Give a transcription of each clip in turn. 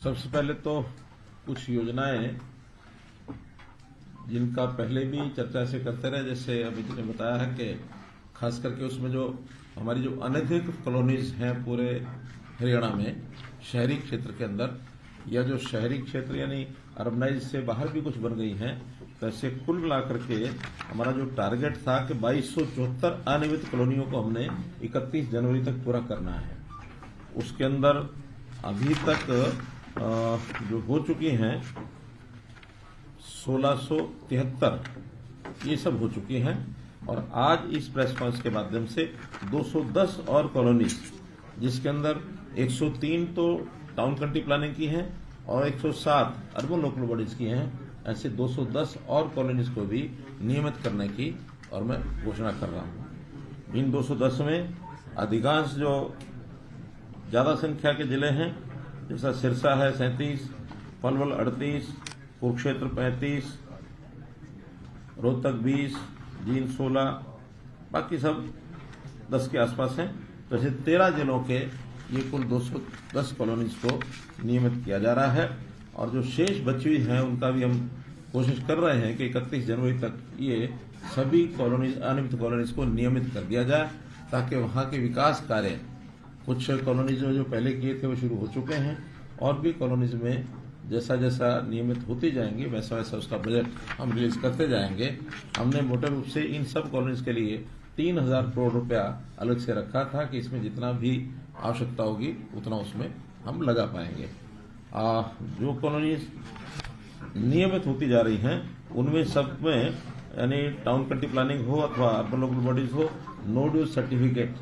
सबसे पहले तो कुछ योजनाएं जिनका पहले भी चर्चा से करते रहे, जैसे अभी ने बताया है कि खास करके उसमें जो हमारी जो अनधिकृत कॉलोनीज हैं पूरे हरियाणा में, शहरी क्षेत्र के अंदर या जो शहरी क्षेत्र यानी अर्बनाइज से बाहर भी कुछ बन गई हैं, तो ऐसे कुल मिलाकर के हमारा जो टारगेट था कि 2274 अनियमित कॉलोनियों को हमने 31 जनवरी तक पूरा करना है। उसके अंदर अभी तक जो हो चुकी हैं 1673 ये सब हो चुकी हैं, और आज इस प्रेस कॉन्फ्रेंस के माध्यम से 210 और कॉलोनीज, जिसके अंदर 103 तो टाउन कंट्री प्लानिंग की हैं और 107 अर्बन लोकल बॉडीज की हैं, ऐसे 210 और कॉलोनीज को भी नियमित करने की और मैं घोषणा कर रहा हूं। इन 210 में अधिकांश जो ज्यादा संख्या के जिले हैं, जैसा सिरसा है 37, पलवल 38, कुरुक्षेत्र 35, रोहतक 20, जींद 16, बाकी सब 10 के आसपास हैं। तो ऐसे 13 जिलों के ये कुल 210 कॉलोनीज को नियमित किया जा रहा है, और जो शेष बची हुई हैं उनका भी हम कोशिश कर रहे हैं कि 31 जनवरी तक ये सभी कॉलोनीज, अनियमित कॉलोनीज को नियमित कर दिया जाए, ताकि वहां के विकास कार्य, कुछ कॉलोनीज जो पहले किए थे वो शुरू हो चुके हैं, और भी कॉलोनीज में जैसा जैसा नियमित होती जाएंगे वैसा वैसा उसका बजट हम रिलीज करते जाएंगे। हमने मोटे रूप से इन सब कॉलोनीज के लिए 3000 करोड़ रुपया अलग से रखा था कि इसमें जितना भी आवश्यकता होगी उतना उसमें हम लगा पाएंगे। जो कॉलोनीज नियमित होती जा रही हैं उनमें सब में यानी टाउन कंट्री प्लानिंग हो अथवा अर्बन लोकल बॉडीज हो, no dues certificate,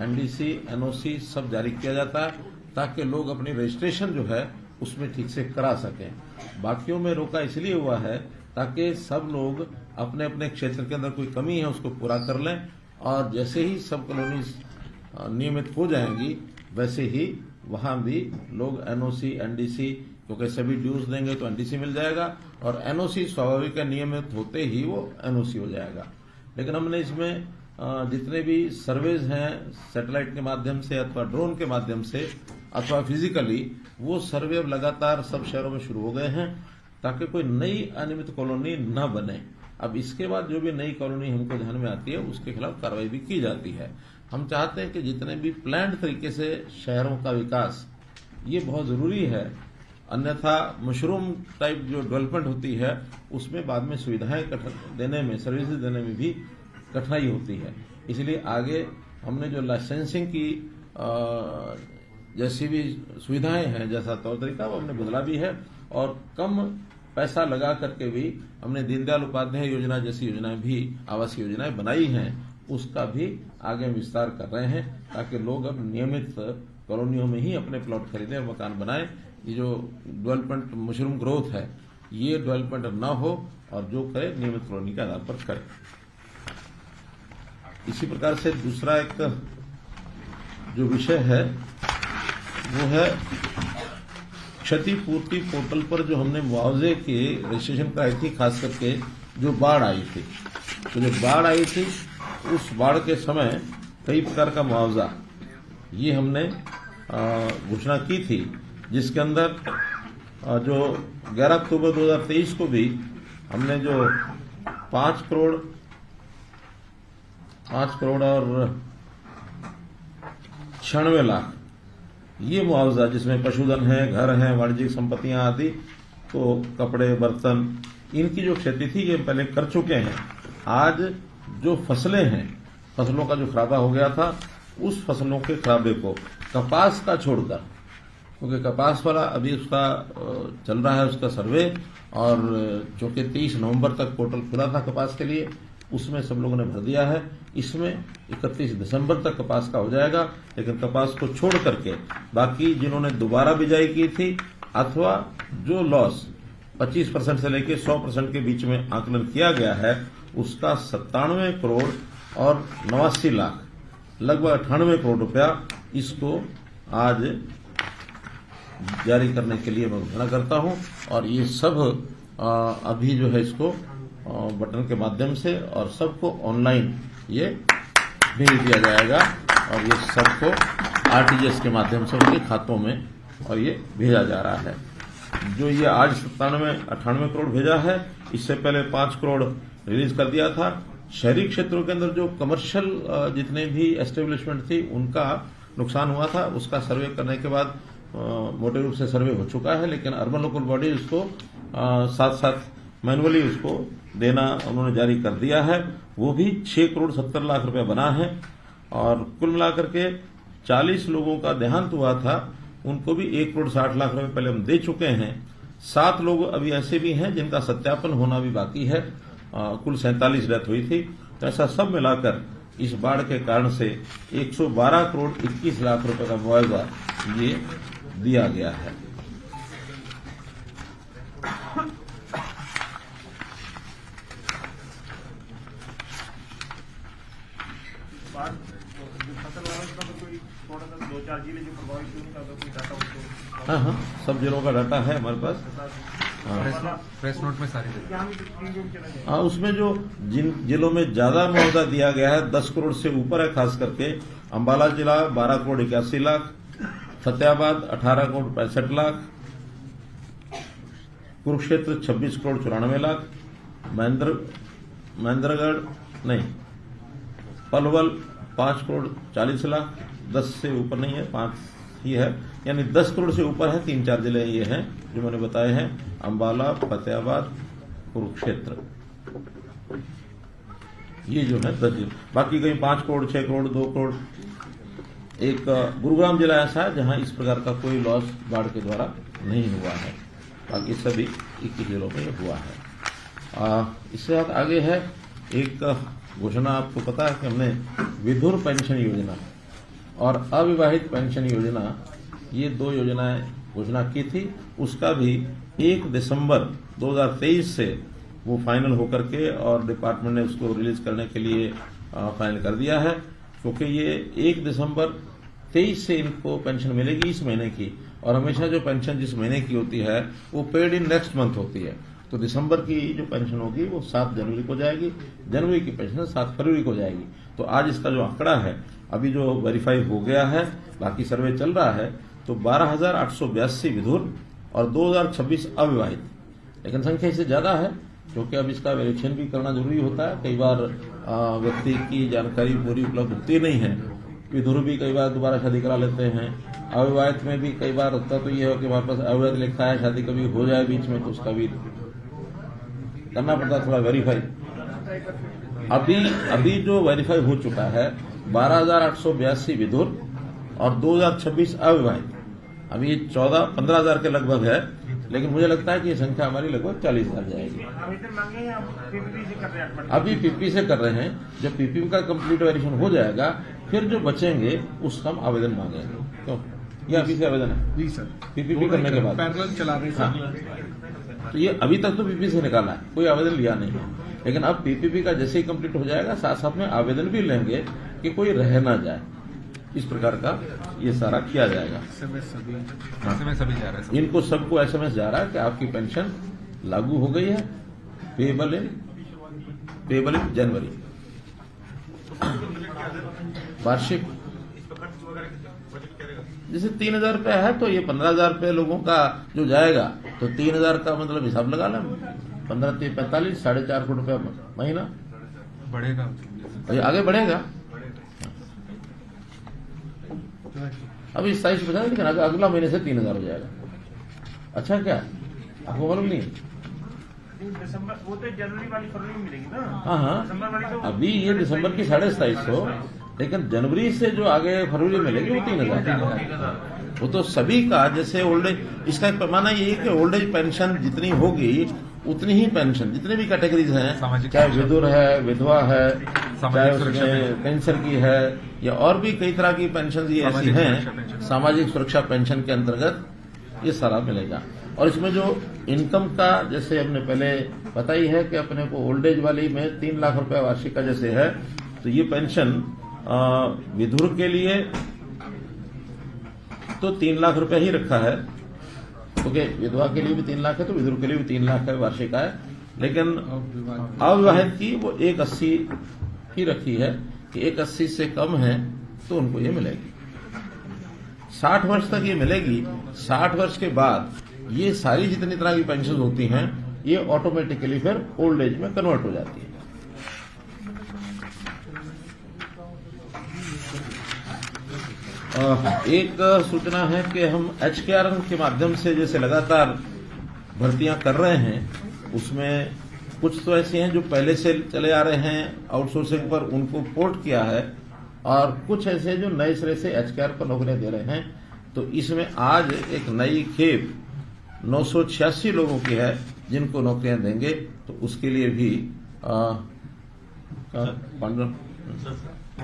NDC, NOC सब जारी किया जाता है, ताकि लोग अपनी रजिस्ट्रेशन जो है उसमें ठीक से करा सकें। बाकियों में रोका इसलिए हुआ है ताकि सब लोग अपने अपने क्षेत्र के अंदर कोई कमी है उसको पूरा कर लें, और जैसे ही सब कॉलोनीज नियमित हो जाएंगी वैसे ही वहां भी लोग एनओसी, एनडीसी, क्योंकि सभी ड्यूज देंगे तो एनडीसी मिल जाएगा, और एनओसी स्वाभाविक नियमित होते ही वो एनओसी हो जाएगा। लेकिन हमने इसमें जितने भी सर्वेज हैं सैटेलाइट के माध्यम से अथवा ड्रोन के माध्यम से अथवा फिजिकली, वो सर्वे अब लगातार सब शहरों में शुरू हो गए हैं, ताकि कोई नई अनियमित कॉलोनी न बने। अब इसके बाद जो भी नई कॉलोनी हमको ध्यान में आती है उसके खिलाफ कार्रवाई भी की जाती है। हम चाहते हैं कि जितने भी प्लान्ड तरीके से शहरों का विकास, ये बहुत जरूरी है, अन्यथा मशरूम टाइप जो डेवलपमेंट होती है उसमें बाद में सुविधाएं देने में, सर्विसेज देने में भी कठिनाई होती है। इसलिए आगे हमने जो लाइसेंसिंग की जैसी भी सुविधाएं हैं, जैसा तौर तरीका वो हमने बदला भी है, और कम पैसा लगा करके भी हमने दीनदयाल उपाध्याय योजना जैसी योजनाएं भी, आवासीय योजनाएं बनाई हैं, उसका भी आगे विस्तार कर रहे हैं, ताकि लोग अब नियमित कॉलोनियों में ही अपने प्लॉट खरीदें और मकान बनाएं। ये जो डेवलपमेंट मशरूम ग्रोथ है, ये डेवलपमेंट न हो, और जो करे नियमित कॉलोनी के आधार पर करे। इसी प्रकार से दूसरा एक जो विषय है वो है क्षतिपूर्ति पोर्टल पर जो हमने मुआवजे के रजिस्ट्रेशन कराई थी, खास करके जो बाढ़ आई थी। तो जो बाढ़ आई थी उस बाढ़ के समय कई प्रकार का मुआवजा ये हमने घोषणा की थी, जिसके अंदर जो 11 अक्टूबर 2023 को भी हमने जो 5 करोड़ और 96 लाख ये मुआवजा, जिसमें पशुधन है, घर है, वाणिज्यिक संपत्तियां आदि, तो कपड़े, बर्तन, इनकी जो क्षति थी ये पहले कर चुके हैं। आज जो फसलें हैं, फसलों का जो खराबा हो गया था, उस फसलों के खराबे को कपास का छोड़कर, क्योंकि कपास वाला अभी उसका चल रहा है उसका सर्वे, और चूंकि 30 नवंबर तक पोर्टल खुला था कपास के लिए, उसमें सब लोगों ने भर दिया है। इसमें 31 दिसंबर तक कपास का हो जाएगा, लेकिन कपास को छोड़ करके बाकी जिन्होंने दोबारा बिजाई की थी अथवा जो लॉस 25% से लेकर 100% के बीच में आकलन किया गया है, उसका 97 करोड़ और 89 लाख, लगभग 98 करोड़ रुपया इसको आज जारी करने के लिए मैं घोषणा करता हूं। और ये सब अभी जो है इसको बटन के माध्यम से और सबको ऑनलाइन ये भेज दिया जाएगा, और ये सबको आरटीजीएस के माध्यम से उनके खातों में और ये भेजा जा रहा है। जो ये आज 98 करोड़ भेजा है, इससे पहले 5 करोड़ रिलीज कर दिया था। शहरी क्षेत्रों के अंदर जो कमर्शियल जितने भी एस्टेब्लिशमेंट थी उनका नुकसान हुआ था, उसका सर्वे करने के बाद मोटे रूप से सर्वे हो चुका है, लेकिन अर्बन लोकल बॉडी उसको साथ साथ मैनुअली उसको देना उन्होंने जारी कर दिया है। वो भी 6 करोड़ 70 लाख रुपए बना है। और कुल मिलाकर के 40 लोगों का देहांत हुआ था, उनको भी 1 करोड़ 60 लाख रुपए पहले हम दे चुके हैं। 7 लोग अभी ऐसे भी हैं जिनका सत्यापन होना भी बाकी है। कुल 47 डेथ हुई थी। तो ऐसा सब मिलाकर इस बाढ़ के कारण से 112 करोड़ 21 लाख रुपए का मुआवजा ये दिया गया है। हाँ हाँ, सब जिलों का डाटा है हमारे पास। प्रेस नोट में सारी हाँ, उसमें जो जिन जिलों में ज्यादा मुआवजा दिया गया है 10 करोड़ से ऊपर है, खास करके अंबाला जिला 12 करोड़ 81 लाख, फतेहाबाद 18 करोड़ 65 लाख, कुरुक्षेत्र 26 करोड़ 94 लाख, महेंद्रगढ़ नहीं, पलवल 5 करोड़ 40 लाख, 10 से ऊपर नहीं है, 5 ही है, यानी 10 करोड़ से ऊपर है। 3-4 जिले ये हैं जो मैंने बताए हैं, अंबाला, फतेहाबाद, कुरुक्षेत्र, ये जो है 10 जिले। बाकी कहीं 5 करोड़ 6 करोड़ 2 करोड़। एक गुरुग्राम जिला ऐसा है जहां इस प्रकार का कोई लॉस बाढ़ के द्वारा नहीं हुआ है। बाकी सभी 21 जिलों में हुआ है। इससे आगे है एक घोषणा, आपको पता है कि हमने विधुर पेंशन योजना और अविवाहित पेंशन योजना, ये 2 योजनाएं घोषणा की थी। उसका भी 1 दिसंबर 2023 से वो फाइनल होकर के और डिपार्टमेंट ने उसको रिलीज करने के लिए फाइनल कर दिया है, क्योंकि ये 1 दिसंबर 23 से इनको पेंशन मिलेगी इस महीने की। और हमेशा जो पेंशन जिस महीने की होती है वो पेड इन नेक्स्ट मंथ होती है। तो दिसंबर की जो पेंशन होगी वो 7 जनवरी को जाएगी, जनवरी की पेंशन 7 फरवरी को जाएगी। तो आज इसका जो आंकड़ा है अभी जो वेरीफाई हो गया है, बाकी सर्वे चल रहा है, तो 12,882 विधुर और 2,026 अविवाहित। लेकिन संख्या इससे ज्यादा है क्योंकि अब इसका वेरिफिकेशन भी करना जरूरी होता है। कई बार व्यक्ति की जानकारी पूरी उपलब्ध होती नहीं है। विधुर भी कई बार दोबारा शादी करा लेते हैं। अविवाहित में भी कई बार होता तो ये हो कि हमारे पास अविवाहित लिखा है, शादी कभी हो जाए बीच में तो उसका भी करना पड़ता थोड़ा वेरीफाई। अभी जो वेरीफाई हो चुका है 12,882 विधुर और 2,026 अविवाहित। अभी ये 15,000 के लगभग है, लेकिन मुझे लगता है कि ये संख्या हमारी लगभग 40,000 जाएगी। अभी पीपी से कर रहे हैं। जब पीपी का कंप्लीट वेरिफिकेशन हो जाएगा फिर जो बचेंगे उसका हम आवेदन मांगेंगे। तो ये अभी से आवेदन है जी सर, पीपीपी करने के बाद पैरेलल चला रहे हैं। हाँ, तो ये अभी तक तो पीपी से निकाला है, कोई आवेदन लिया नहीं है। लेकिन अब पीपीपी का जैसे ही कंप्लीट हो जाएगा साथ साथ में आवेदन भी लेंगे कि कोई रह ना जाए। इस प्रकार का ये सारा किया जाएगा। एसएमएस अभी जा रहा है, इनको सबको एसएमएस जा रहा है कि आपकी पेंशन लागू हो गई है, पेबल इन जनवरी। वार्षिक जैसे 3,000 रुपये है तो ये 15,000 रुपये लोगों का जो जाएगा, तो 3,000 का मतलब हिसाब लगा लें, 15 3 45 4.5 करोड़ रुपया महीना बढ़ेगा, ये आगे बढ़ेगा। अभी 27 बचा, लेकिन अगला महीने से 3,000 हो जाएगा। अच्छा, क्या आपको मालूम नहीं? दिसंबर वो तो जनवरी वाली फरवरी में मिलेगी ना। हाँ हाँ, अभी ये दिसंबर की 2750, लेकिन जनवरी से जो आगे फरवरी मिलेगी वो 3,000। वो तो सभी का, जैसे ओल्ड एज, इसका एक पैमाना ये है कि ओल्ड एज पेंशन जितनी होगी उतनी ही पेंशन जितने भी कैटेगरीज हैं, चाहे विधुर है, विधवा है, चाहे उसमें कैंसर की है या और भी कई तरह की पेंशन ये ऐसी हैं, सामाजिक सुरक्षा पेंशन के अंतर्गत ये सारा मिलेगा। और इसमें जो इनकम का, जैसे हमने पहले पता ही है कि अपने को ओल्ड एज वाली में 3 लाख रुपया वार्षिक का जैसे है, तो ये पेंशन विधुर के लिए तो 3 लाख रुपया ही रखा है, क्योंकि विधवा के लिए भी 3 लाख है तो विधुर के लिए भी 3 लाख है वार्षिक आय। लेकिन अविवाहित की वो 180 ही रखी है कि 180 से कम है तो उनको ये मिलेगी। 60 वर्ष तक ये मिलेगी। 60 वर्ष के बाद ये सारी जितनी तरह की पेंशन होती हैं ये ऑटोमेटिकली फिर ओल्ड एज में कन्वर्ट हो जाती है। एक सूचना है कि हम HKRN के माध्यम से जैसे लगातार भर्तियां कर रहे हैं, उसमें कुछ तो ऐसी हैं जो पहले से चले आ रहे हैं आउटसोर्सिंग पर, उनको पोर्ट किया है, और कुछ ऐसे जो नए सिरे से HKR पर नौकरियां दे रहे हैं। तो इसमें आज एक नई खेप 986 लोगों की है जिनको नौकरियां देंगे। तो उसके लिए भी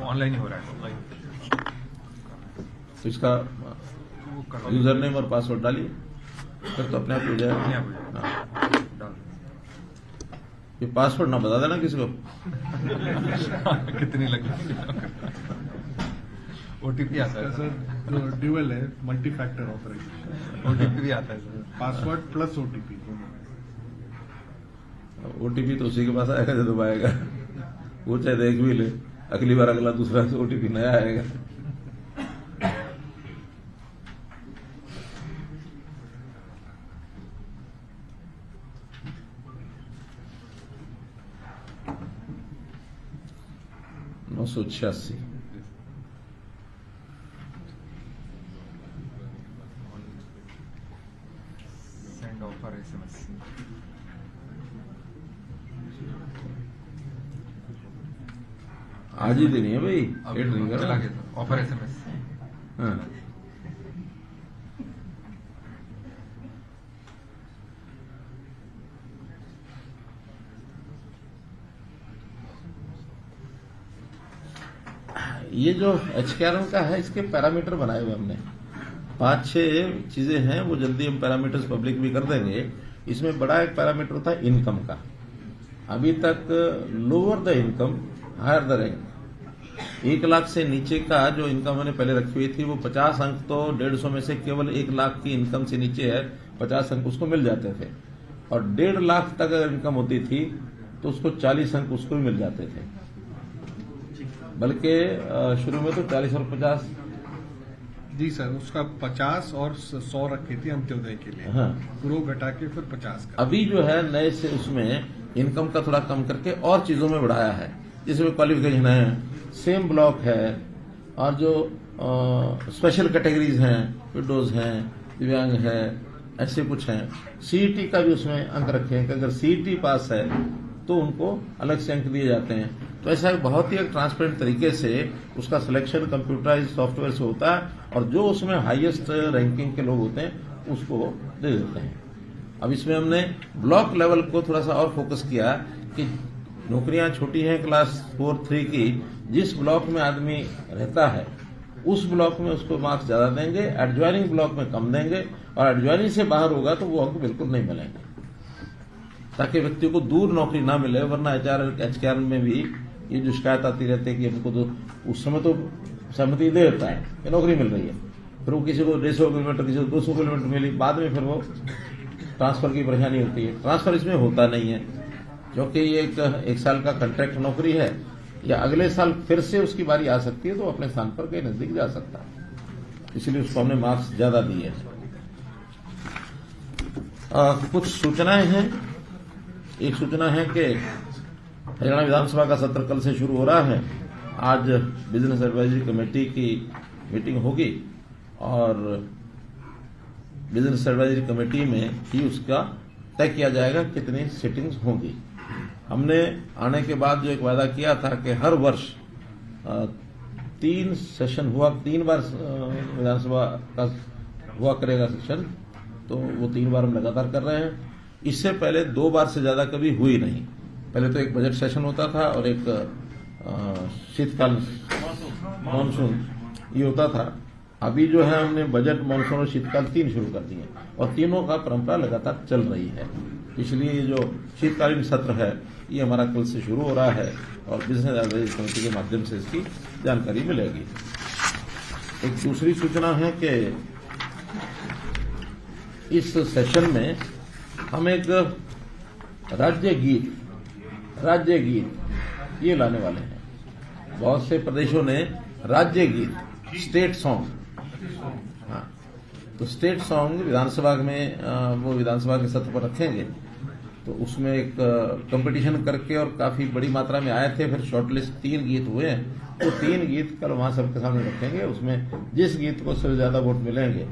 ऑनलाइन ही हो रहा है। तो इसका यूजर नेम और पासवर्ड डालिए, फिर तो अपने आप हो जाएगा। हाँ। ये पासवर्ड ना बता देना किसी को। कितनी लगी ओटीपी आता है सर, जो ड्यूअल है, मल्टी फैक्टर ऑपरेशन, ओटीपी भी आता है sir. Password plus OTP. OTP तो उसी के पास आएगा जो दबाएगा, वो चाहे देख भी ले, अगली बार अगला दूसरा ओटीपी नया आएगा। नौ सौ 86 सेंड ऑफर SMS आज ही देनी है भाई, अभी वेट नहीं चला करना। गया था ऑफर SMS। हाँ। ये जो HKRN का है, इसके पैरामीटर बनाए हुए हमने 5-6 चीजें हैं, वो जल्दी हम पैरामीटर्स पब्लिक भी कर देंगे। इसमें बड़ा एक पैरामीटर था इनकम का। अभी तक lower the income higher the rank, 1 lakh से नीचे का जो इनकम मैंने पहले रखी हुई थी वो 50 अंक तो 150 में से केवल 1 लाख की इनकम से नीचे है 50 अंक उसको मिल जाते थे, और 1.5 लाख तक अगर इनकम होती थी तो उसको 40 अंक उसको भी मिल जाते थे। बल्कि शुरू में तो 40 और 50। जी सर, उसका 50 और 100 रखी थी अंत्योदय के लिए। हाँ। ग्रो घटा के फिर 50 का। अभी जो है नए से उसमें इनकम का थोड़ा कम करके और चीजों में बढ़ाया है, जिसमें क्वालिफिकेशन है, सेम ब्लॉक है, और जो स्पेशल कैटेगरीज हैं, विडोज हैं, दिव्यांग है, ऐसे कुछ हैं। CET का भी उसमें अंक रखे हैं कि अगर CET पास है तो उनको अलग से अंक दिए जाते हैं। तो ऐसा बहुत ही एक ट्रांसपेरेंट तरीके से उसका सिलेक्शन कंप्यूटराइज सॉफ्टवेयर से होता है, और जो उसमें हाईएस्ट रैंकिंग के लोग होते हैं उसको दे देते हैं। अब इसमें हमने ब्लॉक लेवल को थोड़ा सा और फोकस किया कि नौकरियां छोटी हैं क्लास 4-3 की, जिस ब्लॉक में आदमी रहता है उस ब्लॉक में उसको मार्क्स ज्यादा देंगे, एडजॉइनिंग ब्लॉक में कम देंगे, और एडजॉइनिंग से बाहर होगा तो वो अंक बिल्कुल नहीं मिलेंगे, ताकि व्यक्ति को दूर नौकरी ना मिले। वरना HKRN में भी ये जो शिकायत आती रहती है कि हमको तो उस समय तो सहमति दे देता है कि नौकरी मिल रही है, फिर वो किसी को 150 किलोमीटर, किसी को 200 किलोमीटर मिली, बाद में फिर वो ट्रांसफर की परेशानी होती है। ट्रांसफर इसमें होता नहीं है, क्योंकि ये एक साल का कॉन्ट्रैक्ट नौकरी है, या अगले साल फिर से उसकी बारी आ सकती है तो अपने स्थान पर कहीं नजदीक जा सकता है, इसलिए उसको हमने मार्क्स ज्यादा दिए हैं। कुछ सूचनाएं हैं। एक सूचना है कि हरियाणा विधानसभा का सत्र कल से शुरू हो रहा है। आज बिजनेस एडवाइजरी कमेटी की मीटिंग होगी, और बिजनेस एडवाइजरी कमेटी में ही उसका तय किया जाएगा कितनी सिटिंग्स होंगी। हमने आने के बाद जो एक वादा किया था कि हर वर्ष 3 सेशन हुआ, 3 बार विधानसभा का हुआ करेगा सेशन, तो वो 3 बार हम लगातार कर रहे हैं। इससे पहले 2 बार से ज्यादा कभी हुई नहीं। पहले तो एक बजट सेशन होता था और एक शीतकाल मानसून ये होता था। अभी जो है हमने बजट, मानसून और शीतकाल 3 शुरू कर दिए, और तीनों का परंपरा लगातार चल रही है। इसलिए ये जो शीतकालीन सत्र है ये हमारा कल से शुरू हो रहा है, और बिजनेस एडवाइजरी कमेटी के माध्यम से इसकी जानकारी मिलेगी। एक दूसरी सूचना है कि इस सेशन में हम एक राज्य गीत ये लाने वाले हैं। बहुत से प्रदेशों ने राज्य गीत, स्टेट सॉन्ग, तो स्टेट सॉन्ग विधानसभा में वो विधानसभा के सत्र पर रखेंगे, तो उसमें एक कंपटीशन करके और काफी बड़ी मात्रा में आए थे, फिर शॉर्टलिस्ट 3 गीत हुए हैं, तो 3 गीत कल वहां सबके सामने रखेंगे। उसमें जिस गीत को सबसे ज्यादा वोट मिलेंगे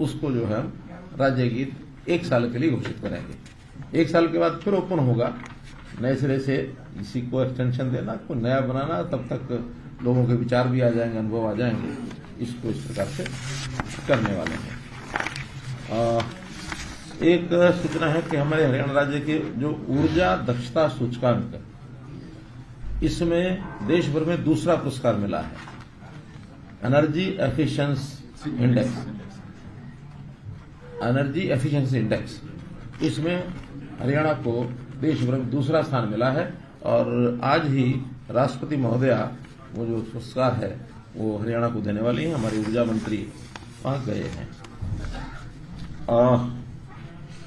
उसको जो है राज्य गीत 1 साल के लिए घोषित करेंगे। 1 साल के बाद फिर ओपन होगा, नए सिरे से इसी को एक्सटेंशन देना, कोई नया बनाना, तब तक लोगों के विचार भी आ जाएंगे, अनुभव आ जाएंगे, इसको इस प्रकार से करने वाले हैं। एक सूचना है कि हमारे हरियाणा राज्य के जो ऊर्जा दक्षता सूचकांक, इसमें देश भर में दूसरा पुरस्कार मिला है, energy efficiency index, energy efficiency index. इसमें हरियाणा को देश भर में दूसरा स्थान मिला है और आज ही राष्ट्रपति महोदया वो जो पुरस्कार है वो हरियाणा को देने वाली है। हमारे ऊर्जा मंत्री वहां गए हैं।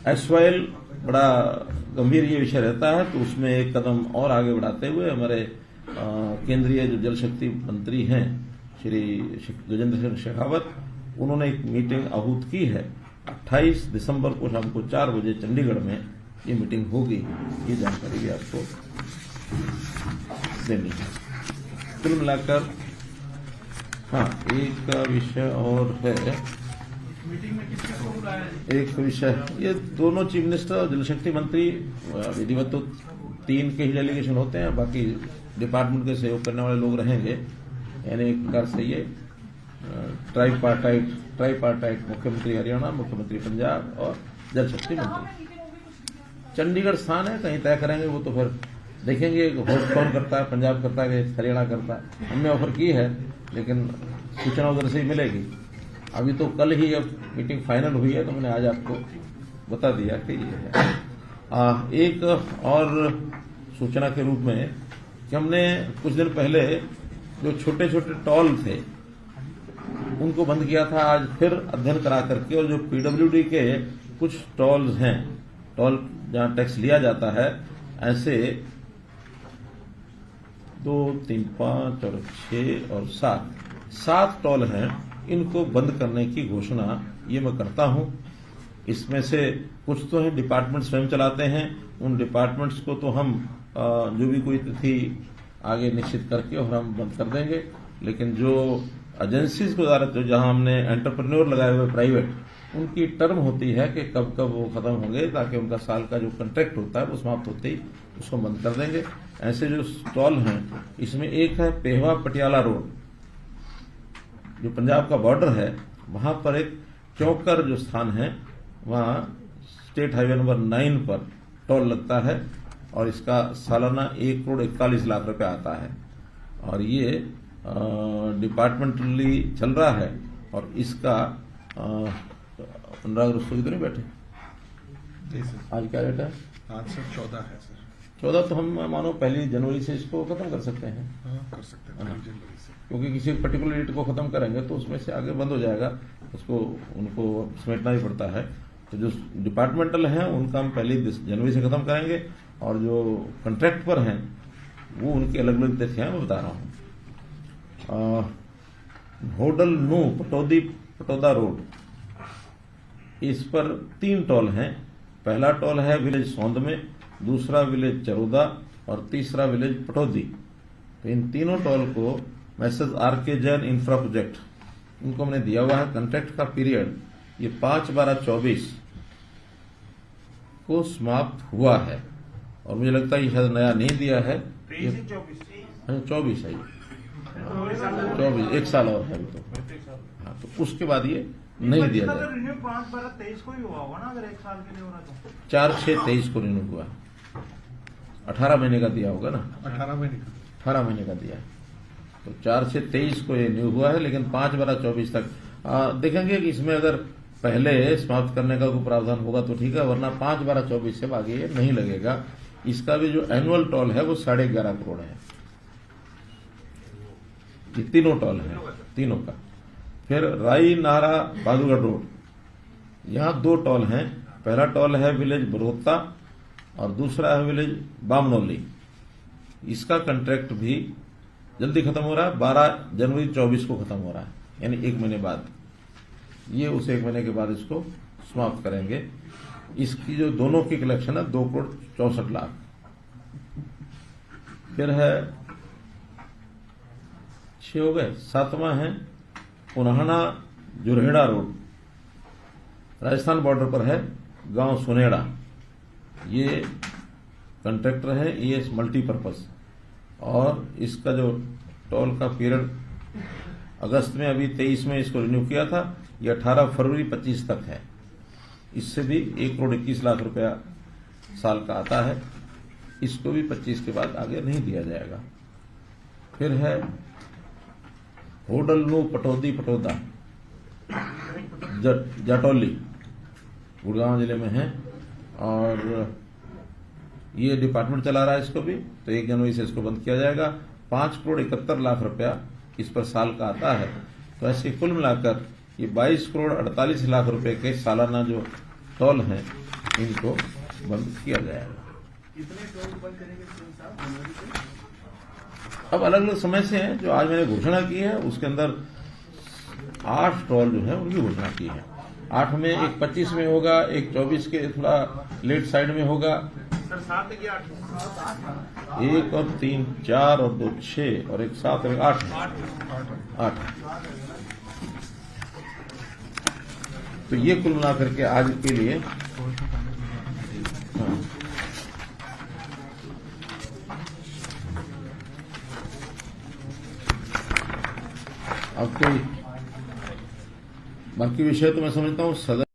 एसवाइल बड़ा गंभीर ये विषय रहता है, तो उसमें एक कदम और आगे बढ़ाते हुए हमारे केंद्रीय जो जल शक्ति मंत्री हैं श्री गजेंद्र सिंह शेखावत, उन्होंने एक मीटिंग आहूत की है। 28 दिसंबर को शाम को 4 बजे चंडीगढ़ में ये मीटिंग होगी। ये जानकारी भी आपको देनी है। कुल मिलाकर हाँ, एक विषय और है, मीटिंग में किसको बुलाया है? एक विषय, ये दोनों चीफ मिनिस्टर और जल शक्ति मंत्री विधिवत तो 3 के ही डेलीगेशन होते हैं, बाकी डिपार्टमेंट के सहयोग करने वाले लोग रहेंगे। यानी एक प्रकार से ये ट्राईपार्टाइट मुख्यमंत्री हरियाणा, मुख्यमंत्री पंजाब और जल शक्ति मंत्री। चंडीगढ़ स्थान है, कहीं तय करेंगे, वो तो फिर देखेंगे होस्ट कौन करता है, पंजाब करता है कि हरियाणा करता है। हमने ऑफर की है लेकिन सूचना उधर से ही मिलेगी। अभी तो कल ही अब मीटिंग फाइनल हुई है, तो मैंने आज आपको बता दिया कि ये है। एक और सूचना के रूप में कि हमने कुछ दिन पहले जो छोटे छोटे टॉल थे उनको बंद किया था, आज फिर अध्ययन करा करके, और जो पीडब्ल्यूडी के कुछ टॉल्स हैं, टॉल जहां टैक्स लिया जाता है, ऐसे 2, 3, 5 और 6 और 7 टॉल हैं, इनको बंद करने की घोषणा ये मैं करता हूं। इसमें से कुछ तो है डिपार्टमेंट स्वयं चलाते हैं, उन डिपार्टमेंट्स को तो हम जो भी कोई तिथि आगे निश्चित करके और हम बंद कर देंगे। लेकिन जो एजेंसीज को जो जहां हमने एंटरप्रेन्योर लगाए हुए प्राइवेट, उनकी टर्म होती है कि कब कब वो खत्म होंगे, ताकि उनका साल का जो कॉन्ट्रैक्ट होता है वो समाप्त होते ही उसको बंद कर देंगे। ऐसे जो स्टॉल हैं, इसमें एक है पेहवा पटियाला रोड, जो पंजाब का बॉर्डर है, वहां पर एक चौकर जो स्थान है, वहां स्टेट हाईवे नंबर 9 पर टोल लगता है और इसका सालाना 1,41,00,000 रुपए आता है। और ये डिपार्टमेंटली चल रहा है और इसका 15 अगस्त को इधर ही बैठे। जी सर। आज क्या डेट है? आज सर 14 है सर। 14 तो हम मानो 1 जनवरी से इसको खत्म कर सकते हैं। हाँ, कर सकते हैं 1 जनवरी से, क्योंकि किसी पर्टिकुलर डेट को खत्म करेंगे तो उसमें से आगे बंद हो जाएगा, उसको उनको समेटना ही पड़ता है। तो जो डिपार्टमेंटल हैं उनका हम 1 जनवरी से खत्म करेंगे, और जो कॉन्ट्रैक्ट पर हैं वो उनकी अलग अलग तिथियां मैं बता रहा हूं। होडल नू पटौदा रोड, इस पर 3 टोल हैं। पहला टोल है विलेज सौंद में, दूसरा विलेज चरोदा और तीसरा विलेज पटौदी। तो इन तीनों टोल को message RK Jain infra project, इनको हमने दिया हुआ है। कॉन्ट्रैक्ट का पीरियड ये 5/12/24 को समाप्त हुआ है, और मुझे लगता है ये शायद नया नहीं दिया है। 23 से 24 24 है, 24 1 साल और है अभी तो। हाँ, तो उसके बाद ये नहीं दिया जाएगा। रिन्यू 5/12/23 को ही हुआ होगा ना, अगर 1 साल के लिए हो रहा तो 4/6/23 को रिन्यू हुआ, 18 महीने का दिया होगा ना, 18 महीने का। 18 महीने का दिया है, तो 4/6/23 को ये रिन्यू हुआ है। लेकिन 5/12/24 तक देखेंगे कि इसमें अगर पहले समाप्त करने का कोई प्रावधान होगा तो ठीक है, वरना 5/12/24 से आगे ये नहीं लगेगा। इसका भी जो एनुअल टोल है वो 11.5 करोड़ है। ये तीनों टोल है, तीनों का। फिर राई नाहरा बहादुरगढ़ रोड, यहां 2 टोल हैं। पहला टोल है विलेज बरोता और दूसरा है विलेज बामनौली। इसका कॉन्ट्रैक्ट भी जल्दी खत्म हो रहा है, 12 जनवरी 24 को खत्म हो रहा है, यानी 1 महीने बाद। ये उस 1 महीने के बाद इसको समाप्त करेंगे। इसकी जो दोनों की कलेक्शन है 2,64,00,000। फिर है 6 हो गए। 7वां है पुनाहना जुरहेड़ा रोड, राजस्थान बॉर्डर पर है, गांव सुनेड़ा। ये कंट्रैक्टर है ES मल्टीपर्पज, और इसका जो टोल का पीरियड अगस्त में, अभी 23 में इसको रिन्यू किया था, ये 18 फरवरी 25 तक है। इससे भी 1,21,00,000 रुपया साल का आता है। इसको भी 25 के बाद आगे नहीं दिया जाएगा। फिर है होडलनू पटौदी पटौदा जाटौली, गुड़गांव जिले में है, और ये डिपार्टमेंट चला रहा है इसको भी, तो 1 जनवरी से इसको बंद किया जाएगा। 5,71,00,000 रुपया इस पर साल का आता है। तो ऐसे कुल मिलाकर ये 22,48,00,000 रुपए के सालाना जो टोल हैं, इनको बंद किया जाएगा। कितने टोल बंद करेंगे साहब जनवरी से? अब अलग अलग समय से हैं। जो आज मैंने घोषणा की है उसके अंदर 8 टोल जो है उनकी घोषणा की है। 8 में एक 25 में होगा, एक 24 के थोड़ा लेट साइड में होगा, सर 7 या 8? 1 और 3 4 और 2 6 और एक 7 और 8 8। तो ये कुल मिला करके आज के लिए हाँ। अब कोई बाकी विषय तो मैं समझता हूँ सदन